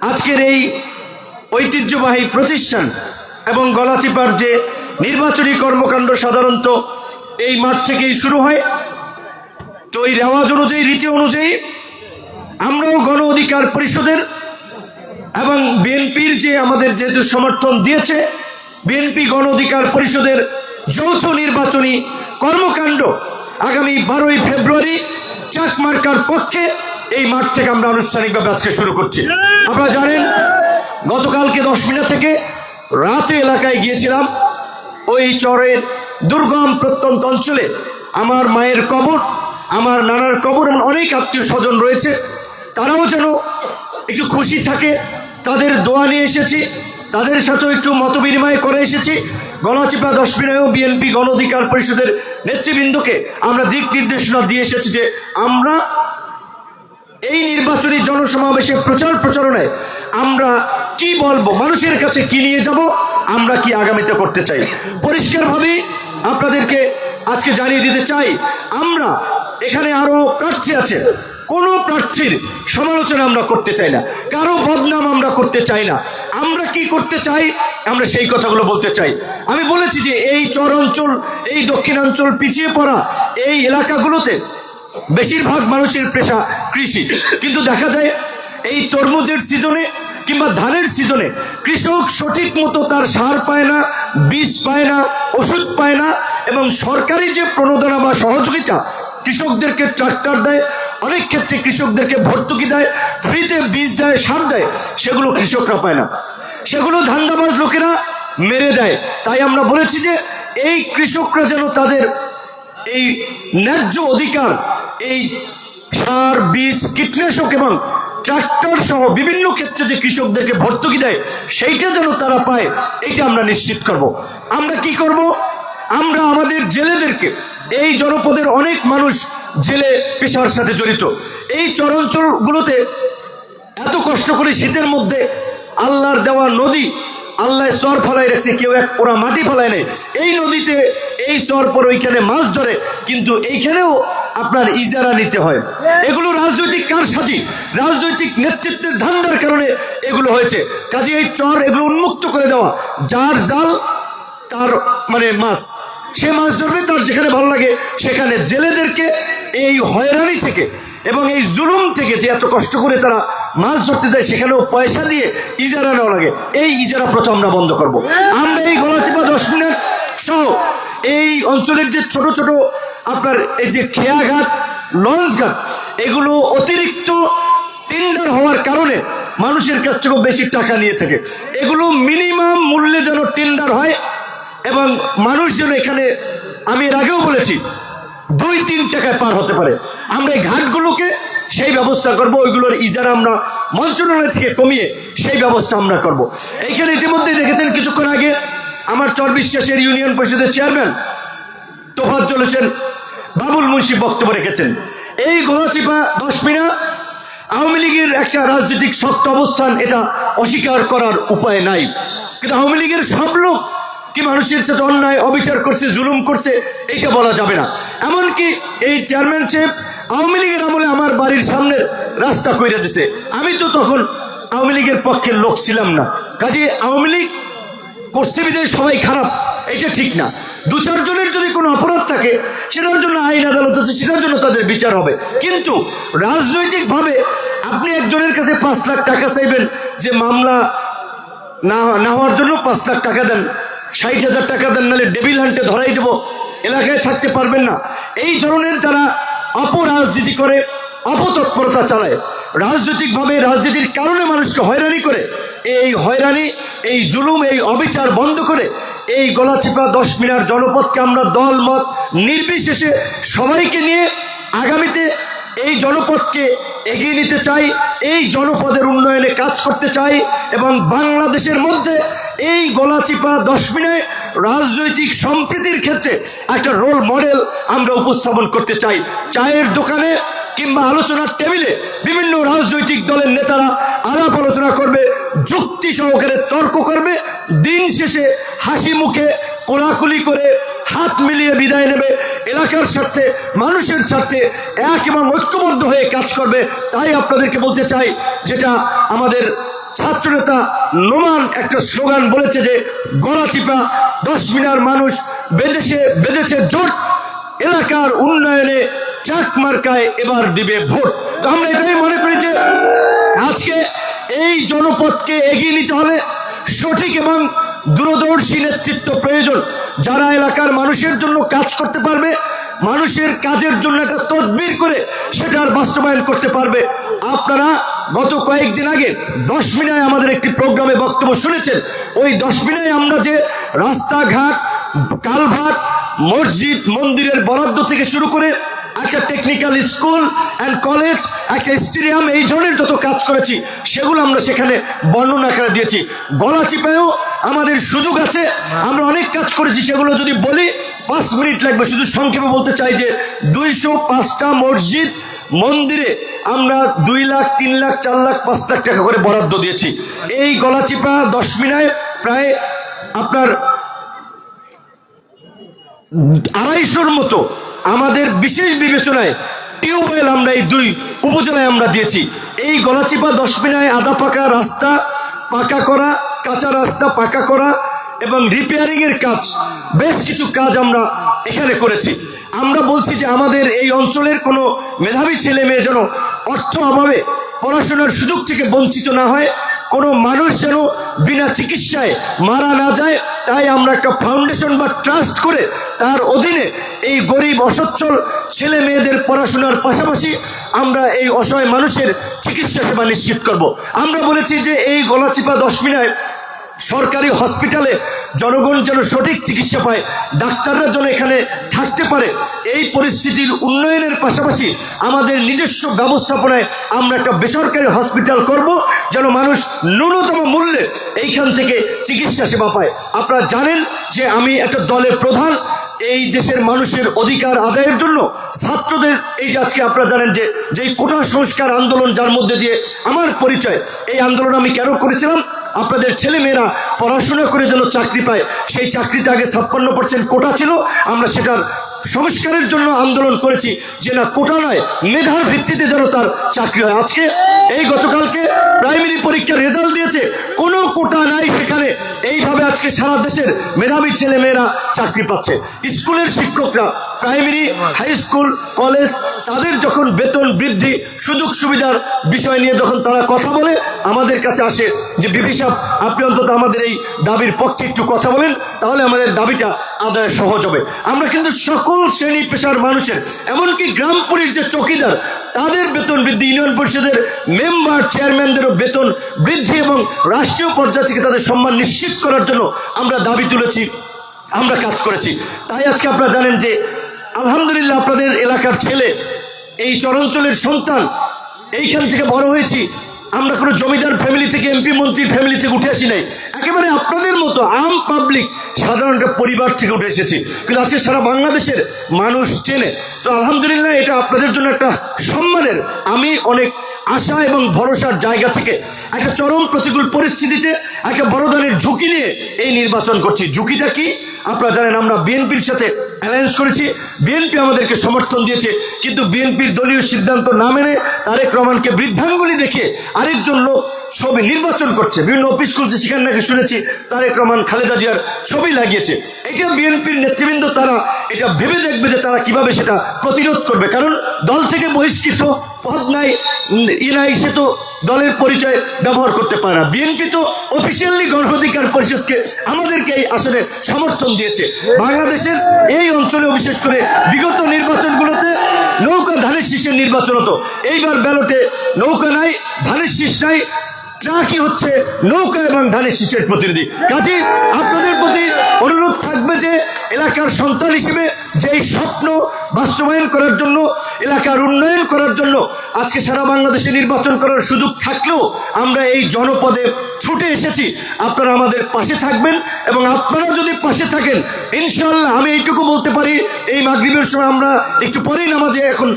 আজকের এই ঐতিহ্যবাহী প্রতিষ্ঠান এবং গলাচিপার যে নির্বাচনী কর্মকাণ্ড সাধারণত এই মাঠ থেকেই শুরু হয়। তো এই রেওয়াজ অনুযায়ী, রীতি অনুযায়ী আমরাও গণ অধিকার পরিষদের এবং বিএনপির যে আমাদের যেহেতু সমর্থন দিয়েছে, বিএনপি গণ অধিকার পরিষদের যৌথ নির্বাচনী কর্মকাণ্ড আগামী 12ই ফেব্রুয়ারি চাক মার্কার পক্ষে এই মাঠ থেকে আমরা আনুষ্ঠানিকভাবে আজকে শুরু করছি। আপনারা জানেন গতকালকে 10 মিনিট থেকে রাতে এলাকায় গিয়েছিলাম। ওই চরের দুর্গম প্রত্যন্ত অঞ্চলে আমার মায়ের কবর, আমার নানার কবর এবং অনেক আত্মীয় স্বজন রয়েছে, তারাও যেন একটু খুশি থাকে, তাদের দোয়া নিয়ে এসেছি, তাদের সাথেও একটু মত বিনিময় করে এসেছি। গলাচিপা 10 মিনিটেও বিএনপি গণ অধিকার পরিষদের নেতৃবৃন্দকে আমরা দিক নির্দেশনা দিয়ে এসেছি যে আমরা এই নির্বাচনী জনসমাবেশে প্রচার প্রচারণায় আমরা কি বলবো, মানুষের কাছে কি নিয়ে যাব, আমরা কি আগামীতে করতে চাই, পরিষ্কারভাবে আপনাদেরকে আজকে জানিয়ে দিতে চাই। আমরা এখানে আরো প্রার্থী আছে, কোনো প্রার্থীর সমালোচনা আমরা করতে চাই না, কারো বদনাম আমরা করতে চাই না। আমরা কি করতে চাই, আমরা সেই কথাগুলো বলতে চাই। আমি বলেছি যে এই চর অঞ্চল, এই দক্ষিণাঞ্চল পিছিয়ে পড়া এই এলাকাগুলোতে বেশিরভাগ মানুষের পেশা কৃষি, কিন্তু দেখা যায় এই তরমুজের সিজনে কিংবা ধানের সিজনে কৃষক সঠিক মতো তার সার পায় না, বীজ পায় না, ওষুধ পায় না, এবং সরকারি যে প্রণোদনা বা সহযোগিতা কৃষকদেরকে ট্রাক্টর দেয়, অনেক ক্ষেত্রে কৃষকদেরকে ভর্তুকি দেয়, ফ্রিতে বীজ দেয়, সার দেয়, সেগুলো কৃষকরা পায় না, সেগুলো ধান্দাবাজ লোকেরা মেরে দেয়। তাই আমরা বলেছি যে এই কৃষকরা যেন তাদের এই ন্যায্য অধিকার, এই সার, বীজ, কীটনাশক এবং ট্রাক্টর সহ বিভিন্ন ক্ষেত্রে যে কৃষকদেরকে ভর্তুকি দেয়, সেইটা যেন তারা পায়, এইটা আমরা নিশ্চিত করব। আমরা কি করব, আমরা আমাদের জেলেদেরকে, এই জনপদের অনেক মানুষ জেলে পেশার সাথে জড়িত, এই চরাঞ্চলগুলোতে এত কষ্ট করে শীতের মধ্যে আল্লাহর দেওয়া নদী, আল্লাহ চর ফলাই রাখছে, কেউ এক পোড়া মাটি ফলায় নেই, এই নদীতে এই চর পর ওইখানে মাছ ধরে, কিন্তু এইখানেও আপনার ইজারা নিতে হয়। এগুলো রাজনৈতিক কারসাজি, রাজনৈতিক নেতৃত্বের ধান্দার কারণে এগুলো হয়েছে। কাজে এই চর এগুলো উন্মুক্ত করে দেওয়া, যার জাল তার মানে মাছ, সে মাছ ধরবে, তার যেখানে ভালো লাগে সেখানে। জেলেদেরকে এই হয়রানি থেকে এবং এই জুলুম থেকে, যে এত কষ্ট করে তারা মাছ ধরতে যায়, সেখানেও পয়সা দিয়ে ইজারা নেওয়া লাগে, এই ইজারা প্রথা আমরা বন্ধ করব। আমরা এই গলাচিপা 10 মিনিট সহ এই অঞ্চলের যে ছোট ছোট আপনার এই যে খেয়াঘাট, লঞ্চ ঘাট, এগুলো অতিরিক্ত টেন্ডার হওয়ার কারণে মানুষের কাছ থেকে বেশি টাকা নিয়ে থাকে, এগুলো মিনিমাম মূল্যে যেন টেন্ডার হয় এবং মানুষ যেন এখানে, আমি এর আগেও বলেছি, 2-3 টাকায় পার হতে পারে। আমরা এই ঘাটগুলোকে সেই ব্যবস্থা করব, ওইগুলোর ইজারা আমরা মন্ত্রণালয় থেকে কমিয়ে সেই ব্যবস্থা আমরা করব। এইখানে ইতিমধ্যে দেখেছেন কিছুক্ষণ আগে আমার চর বিশ্বাসের ইউনিয়ন পরিষদের চেয়ারম্যান তোফাজ্জল হোসেন বাবুল মুন্সি বক্তব্য রেখেছেন। এই গলাচিপা 10 মিনিট আওয়ামী লীগের একটা রাজনৈতিক শক্ত অবস্থান, এটা অস্বীকার করার উপায় নাই, কিন্তু আওয়ামী লীগের সব লোক কি মানুষের সাথে অন্যায় অবিচার করছে, জুলুম করছে, এইটা বলা যাবে না। এমনকি এই চেয়ারম্যান সাহেব আওয়ামী লীগের আমলে আমার বাড়ির সামনের রাস্তা কইরা দিছে, আমি তো তখন আওয়ামী লীগের পক্ষের লোক ছিলাম না। কাজে আওয়ামী লীগ করছে বিদায় সবাই খারাপ, এটা ঠিক না। 2-4 জনের যদি কোনো অপরাধ থাকে, সেটার জন্য আইন আদালত আছে, সেটার জন্য তাদের বিচার হবে। কিন্তু রাজনৈতিকভাবে আপনি একজনের কাছে 5 লাখ টাকা চাইবেন যে মামলা না হওয়ার জন্য 5 লাখ টাকা দেন, 60,000 টাকা দেন, নাহলে ডেভিল হান্টে ধরাই দেবো, এলাকায় থাকতে পারবেন না। এই ধরনের যারা অপরাজনীতি করে, অপতৎপরতা চালায়, রাজনৈতিকভাবে রাজনীতির কারণে মানুষকে হয়রানি করে, এই হয়রানি, এই জুলুম, এই অবিচার বন্ধ করে এই গলাচিপা 10 মিনিট জনপদকে আমরা দল মত নির্বিশেষে সবাইকে নিয়ে আগামীতে এই জনপদকে এগিয়ে নিতে চাই, এই জনপদের উন্নয়নে কাজ করতে চাই, এবং বাংলাদেশের মধ্যে এই গলাচিপা 10 মিনিট রাজনৈতিক সম্প্রীতির ক্ষেত্রে একটা রোল মডেল আমরা উপস্থাপন করতে চাই। চায়ের দোকানে কিংবা আলোচনার টেবিলে বিভিন্ন রাজনৈতিক দলের নেতারা আলাপ আলোচনা করবে, যুক্তি সহকারে তর্ক করবে, দিন শেষে হাসি মুখে কোলাকুলি করে হাত মিলিয়ে বিদায় নেবে, এলাকার স্বার্থে, মানুষের স্বার্থে এক এবং ঐক্যবদ্ধ হয়ে কাজ করবে। তাই আপনাদেরকে বলতে চাই, যেটা আমাদের ছাত্রনেতা নোমান একটা স্লোগান বলেছে যে গলাচিপা 10 মিনার মানুষ বেঁধেছে জোট, এলাকার উন্নয়নে চাক মার্কায় এবার দিবে ভোট। তো আমরা এটাই মনে করি যে আজকে এই জনপদকে এগিয়ে নিতে হলে সঠিক এবং দূরদর্শী নেতৃত্ব প্রয়োজন, যারা এলাকার মানুষের জন্য কাজ করতে পারবে, মানুষের কাজের জন্য একটা তদবির করে সেটার বাস্তবায়ন করতে পারবে। আপনারা গত কয়েকদিন আগে 10 মিনায় আমাদের একটি প্রোগ্রামে বক্তব্য শুনেছেন। ওই 10 মিনায় আমরা যে রাস্তাঘাট, কালভার্ট, মসজিদ, মন্দিরের বরাদ্দ থেকে শুরু করে একটা টেকনিক্যাল স্কুল অ্যান্ড কলেজ, একটা স্টেডিয়াম, এই ধরনের যত কাজ করেছি সেগুলো আমরা সেখানে বর্ণনা করে দিয়েছি। গলাচিপায়ও আমাদের সুযোগ আছে, আমরা অনেক কাজ করেছি, সেগুলো যদি বলি 5 মিনিট লাগবে। শুধু সংক্ষেপে বলতে চাই যে 205টা মসজিদ, মন্দিরে আমরা 2 লাখ, 3 লাখ, 4 লাখ, 5 লাখ টাকা করে বরাদ্দ দিয়েছি। এই গলাচিপা 10 মিনায় প্রায় আপনার 250-র মতো আমাদের বিশেষ বিবেচনায় টিউবওয়েল আমরা এই 2 উপজেলায় আমরা দিয়েছি। এই গলাচিপা 10 মিনায় আধা পাকা রাস্তা পাকা করা, কাঁচা রাস্তা পাকা করা এবং রিপেয়ারিং এর কাজ, বেশ কিছু কাজ আমরা এখানে করেছি। আমরা বলছি যে আমাদের এই অঞ্চলের কোনো মেধাবী ছেলে মেয়ে যেন অর্থ অভাবে পড়াশোনার সুযোগ থেকে বঞ্চিত না হয়, কোনো মানুষ যেন বিনা চিকিৎসায় মারা না যায়। তাই আমরা একটা ফাউন্ডেশন বা ট্রাস্ট করে তার অধীনে এই গরিব অসচ্ছল ছেলে মেয়েদের পড়াশোনার পাশাপাশি আমরা এই অসহায় মানুষের চিকিৎসা সেবা নিশ্চিত করব। আমরা বলেছি যে এই গলাচিপা 10 মিনায় সরকারি হসপিটালে জনগণ যেন সঠিক চিকিৎসা পায়, ডাক্তাররা যেন এখানে থাকতে পারে, এই পরিস্থিতির উন্নয়নের পাশাপাশি আমাদের নিজস্ব ব্যবস্থাপনায় আমরা একটা বেসরকারি হসপিটাল করব, যেন মানুষ ন্যূনতম মূল্যে এইখান থেকে চিকিৎসা সেবা পায়। আপনারা জানেন যে আমি একটা দলের প্রধান, এই দেশের মানুষের অধিকার আদায়ের জন্য ছাত্রদের এই যে আজকে আপনারা জানেন যে যেই কোটা সংস্কার আন্দোলন, যার মধ্যে দিয়ে আমার পরিচয়, এই আন্দোলন আমি কেন করেছিলাম, আপনাদের ছেলে মেয়েরা পড়াশোনা করে যেন চাকরি পায়। সেই চাকরিতে আগে 56% কোটা ছিল, আমরা সেটার সংস্কারের জন্য আন্দোলন করেছি যে না, কোটা নয়, মেধার ভিত্তিতে যেন তার চাকরি হয়। আজকে এই গতকালকে প্রাইমারি পরীক্ষার রেজাল্ট দিয়েছে, কোনো কোটা নাই সেখানে। এইভাবে আজকে সারা দেশের মেধাবী ছেলে মেয়েরা চাকরি পাচ্ছে। স্কুলের শিক্ষকরা, প্রাইমারি, হাই স্কুল, কলেজ, তাদের যখন বেতন বৃদ্ধি, সুযোগ সুবিধার বিষয় নিয়ে যখন তারা কথা বলে আমাদের কাছে আসে যে বিপি সাহেব, আপনি অন্তত আমাদের এই দাবির পক্ষে একটু কথা বলেন, তাহলে আমাদের দাবিটা আদায় সহজ হবে। আমরা কিন্তু সকল শ্রেণী পেশার মানুষের, এমনকি গ্রাম পুলিশ যে চৌকিদার, তাদের বেতন বৃদ্ধি, ইউনিয়ন পরিষদের মেম্বার চেয়ারম্যানদেরও বেতন বৃদ্ধি এবং রাষ্ট্রীয় পর্যায় থেকে তাদের সম্মান নিশ্চিত করার জন্য আমরা দাবি তুলেছি, আমরা কাজ করেছি। তাই আজকে আপনারা জানেন যে আলহামদুলিল্লাহ আপনাদের এলাকার ছেলে, এই চরাঞ্চলের সন্তান, এইখান থেকে বড় হয়েছি। আমরা কোনো জমিদার ফ্যামিলি থেকে, এমপি মন্ত্রীর ফ্যামিলি থেকে উঠে আসি নাই, একেবারে আপনাদের মতো আম পাবলিক সাধারণ একটা পরিবার থেকে উঠে এসেছি। কিন্তু আজকে সারা বাংলাদেশের মানুষ চেনে। তো আলহামদুলিল্লাহ এটা আপনাদের জন্য একটা সম্মানের। আমি অনেক আশা এবং ভরসার জায়গা থেকে একটা চরম প্রতিকূল পরিস্থিতিতে একটা বড় ধরনের ঝুঁকি নিয়ে এই নির্বাচন করছি। ঝুঁকিটা কি আপনারা জানেন, আমরা বিএনপির সাথে অ্যালায়েন্স করেছি, বিএনপি আমাদেরকে সমর্থন দিয়েছে, কিন্তু বিএনপির দলীয় সিদ্ধান্ত না মেনে তারেক রহমানকে বৃদ্ধাঙ্গুলি দেখে আরেকজন লোক ছবি নির্বাচন করছে, বিভিন্ন অফিস খুলছে, সেখানে নাকি শুনেছি তারেক রহমান খালেদা জিয়ার ছবি লাগিয়েছে। এটা বিএনপির নেতৃবৃন্দ তারা এটা ভেবে দেখবে যে তারা কিভাবে সেটা প্রতিরোধ করবে, কারণ দল থেকে বহিষ্কৃত, পদ নাই, নাই, সে তো দলের পরিচয় ব্যবহার করতে পারে না। বিএনপি তো অফিসিয়ালি গণ অধিকার পরিষদকে, আমাদেরকে এই আসলে সমর্থন দিয়েছে। বাংলাদেশের এই অঞ্চলে বিশেষ করে বিগত নির্বাচনগুলোতে নৌকা ধানের শীষের নির্বাচন হতো, এইবার ব্যালটে নৌকা নাই, ধানের শীষ নাই, ট্রাকই হচ্ছে নৌকা এবং ধানের শীষের প্রতিনিধি। কাজে আপনাদের প্রতি অনুরোধ থাকবে যে এলাকার সন্তান হিসেবে যে এই স্বপ্ন বাস্তবায়ন করার জন্য, এলাকার উন্নয়ন করার জন্য আজকে সারা বাংলাদেশে নির্বাচন করার সুযোগ থাকলেও আমরা এই জনপদে ছুটে এসেছি। আপনারা আমাদের পাশে থাকবেন এবং আপনারা যদি পাশে থাকেন ইনশাআল্লাহ, আমি এইটুকু বলতে পারি, এই মাগরিবের সময় আমরা একটু পরেই নামাজে এখন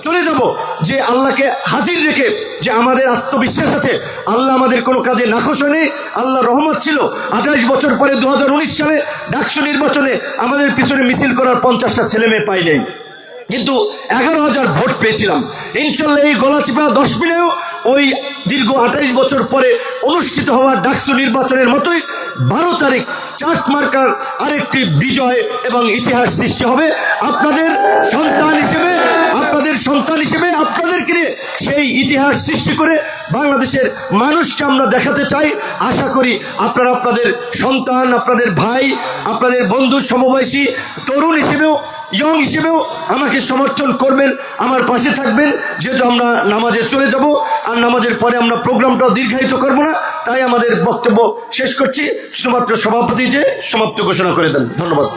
চলে যাব, যে আল্লাহকে হাজির রেখে যে আমাদের আত্মবিশ্বাস আছে, আল্লাহ আমাদের কোনো কাজে নাখোশ হয়নি, আল্লাহ রহমত ছিল। 28 বছর পরে 2019 সালে ডাকসু নির্বাচনে আমাদের পিছনে মিছিল করার 50টা ছেলে মেয়ে পাই নাই, কিন্তু 11,000 ভোট পেয়েছিলাম। ইনশাল্লাহ এই গলাচিপা 10 মিনিটেও ওই দীর্ঘ 28 বছর পরে অনুষ্ঠিত হওয়া ডাকসু নির্বাচনের মতোই 12 তারিখ চাক মার্কার আরেকটি বিজয় এবং ইতিহাস সৃষ্টি হবে। আপনাদের সন্তান হিসেবে আপনাদেরকে নিয়ে সেই ইতিহাস সৃষ্টি করে বাংলাদেশের মানুষকে আমরা দেখাতে চাই। আশা করি আপনারা আপনাদের সন্তান, আপনাদের ভাই, আপনাদের বন্ধু, সমবয়সী, তরুণ হিসেবেও, ইয়ং হিসেবেও আমাকে সমর্থন করবেন, আমার পাশে থাকবেন। যেহেতু আমরা নামাজে চলে যাব, আর নামাজের পরে আমরা প্রোগ্রামটাও দীর্ঘায়িত করব না, তাই আমাদের বক্তব্য শেষ করছি। শুধুমাত্র সভাপতি যে সমাপ্ত ঘোষণা করে দেন। ধন্যবাদ।